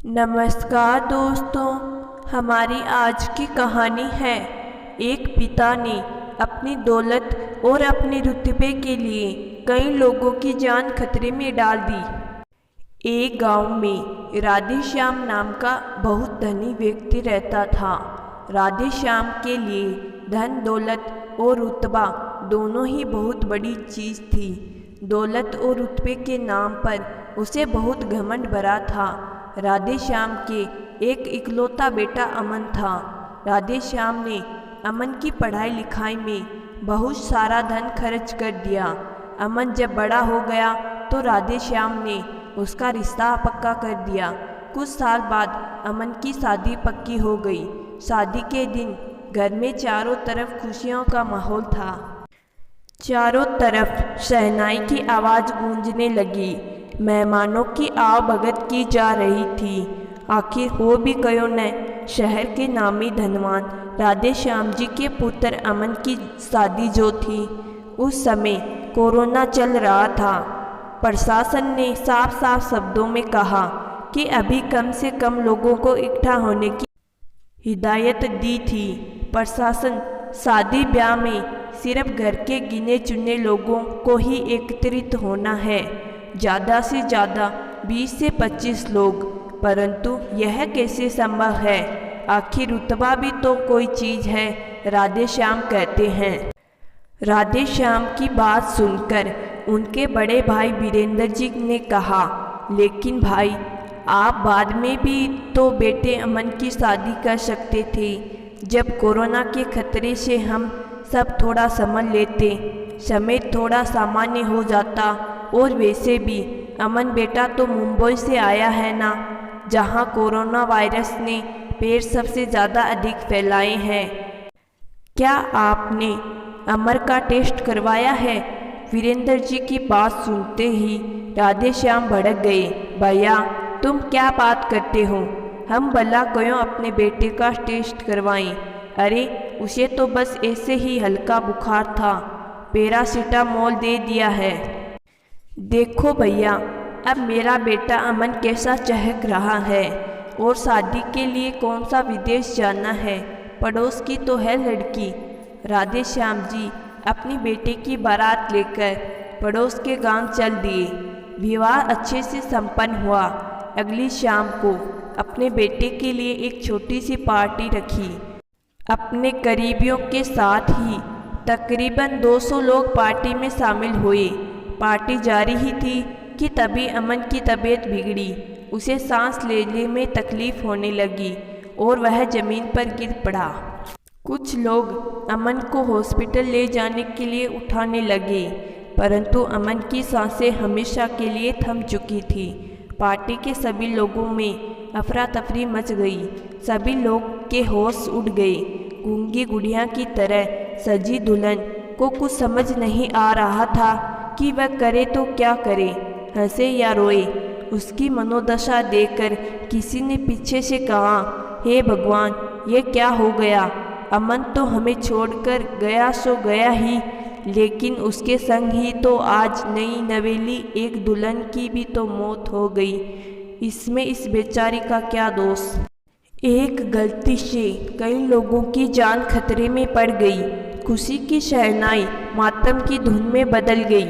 नमस्कार दोस्तों, हमारी आज की कहानी है एक पिता ने अपनी दौलत और अपने रुतबे के लिए कई लोगों की जान खतरे में डाल दी। एक गांव में राधेश्याम नाम का बहुत धनी व्यक्ति रहता था। राधेश्याम के लिए धन दौलत और रुतबा दोनों ही बहुत बड़ी चीज़ थी। दौलत और रुतबे के नाम पर उसे बहुत घमंड भरा था। राधेश्याम के एक इकलौता बेटा अमन था। राधेश्याम ने अमन की पढ़ाई लिखाई में बहुत सारा धन खर्च कर दिया। अमन जब बड़ा हो गया तो राधेश्याम ने उसका रिश्ता पक्का कर दिया। कुछ साल बाद अमन की शादी पक्की हो गई। शादी के दिन घर में चारों तरफ खुशियों का माहौल था। चारों तरफ शहनाई की आवाज़ गूंजने लगी। मेहमानों की आवभगत की जा रही थी। आखिर हो भी कयो न, शहर के नामी धनवान राधेश्याम जी के पुत्र अमन की शादी जो थी। उस समय कोरोना चल रहा था। प्रशासन ने साफ साफ शब्दों में कहा कि अभी कम से कम लोगों को इकट्ठा होने की हिदायत दी थी। प्रशासन शादी ब्याह में सिर्फ घर के गिने चुने लोगों को ही एकत्रित होना है, ज़्यादा से ज़्यादा 20 से 25 लोग। परंतु यह कैसे संभव है? आखिर रुतबा भी तो कोई चीज़ है, राधेश्याम कहते हैं। राधेश्याम की बात सुनकर उनके बड़े भाई वीरेंद्र जी ने कहा, लेकिन भाई आप बाद में भी तो बेटे अमन की शादी कर सकते थे। जब कोरोना के खतरे से हम सब थोड़ा संभल लेते, समय थोड़ा सामान्य हो जाता। और वैसे भी अमन बेटा तो मुंबई से आया है ना, जहां कोरोना वायरस ने पैर सबसे ज़्यादा अधिक फैलाए हैं। क्या आपने अमर का टेस्ट करवाया है? वीरेंद्र जी की बात सुनते ही राधेश्याम भड़क गए। भैया तुम क्या बात करते हो? हम भला क्यों अपने बेटे का टेस्ट करवाएं? अरे उसे तो बस ऐसे ही हल्का बुखार था, पैरासीटामोल दे दिया है। देखो भैया, अब मेरा बेटा अमन कैसा चहक रहा है, और शादी के लिए कौन सा विदेश जाना है, पड़ोस की तो है लड़की। राधेश्याम जी अपनी बेटे की बारात लेकर पड़ोस के गांव चल दिए। विवाह अच्छे से संपन्न हुआ। अगली शाम को अपने बेटे के लिए एक छोटी सी पार्टी रखी। अपने करीबियों के साथ ही तकरीबन 200 लोग पार्टी में शामिल हुए। पार्टी जारी ही थी कि तभी अमन की तबीयत बिगड़ी। उसे सांस लेने में तकलीफ होने लगी और वह ज़मीन पर गिर पड़ा। कुछ लोग अमन को हॉस्पिटल ले जाने के लिए उठाने लगे, परंतु अमन की सांसें हमेशा के लिए थम चुकी थी। पार्टी के सभी लोगों में अफरा तफरी मच गई। सभी लोग के होश उड़ गए। गूंगी गुड़िया की तरह सजी दुल्हन को कुछ समझ नहीं आ रहा था कि वह करे तो क्या करे, हंसे या रोए। उसकी मनोदशा देखकर किसी ने पीछे से कहा, हे भगवान, ये क्या हो गया? अमन तो हमें छोड़कर गया सो गया ही, लेकिन उसके संग ही तो आज नई नवेली एक दुल्हन की भी तो मौत हो गई। इसमें इस बेचारी का क्या दोष? एक गलती से कई लोगों की जान खतरे में पड़ गई। खुशी की शहनाई मातम की धुन में बदल गई।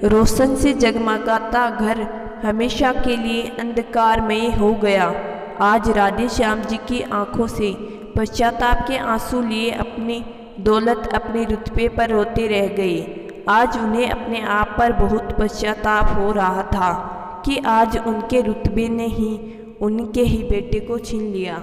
रोशन से जगमगाता घर हमेशा के लिए अंधकारमय हो गया। आज राधेश्याम जी की आंखों से पश्चाताप के आंसू लिए अपनी दौलत, अपने रुतबे पर रोते रह गए। आज उन्हें अपने आप पर बहुत पश्चाताप हो रहा था कि आज उनके रुतबे ने ही उनके ही बेटे को छीन लिया।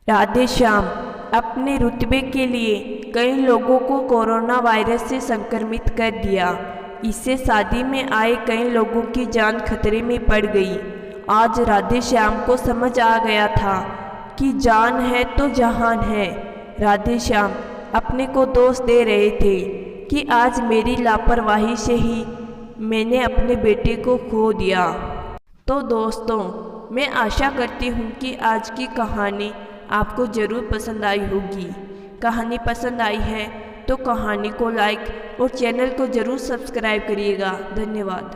राधेश्याम अपने रुतबे के लिए कई लोगों को कोरोना वायरस से संक्रमित कर दिया। इससे शादी में आए कई लोगों की जान खतरे में पड़ गई। आज राधेश्याम को समझ आ गया था कि जान है तो जहान है। राधेश्याम अपने को दोष दे रहे थे कि आज मेरी लापरवाही से ही मैंने अपने बेटे को खो दिया। तो दोस्तों, मैं आशा करती हूँ कि आज की कहानी आपको ज़रूर पसंद आई होगी। कहानी पसंद आई है तो कहानी को लाइक और चैनल को ज़रूर सब्सक्राइब करिएगा। धन्यवाद।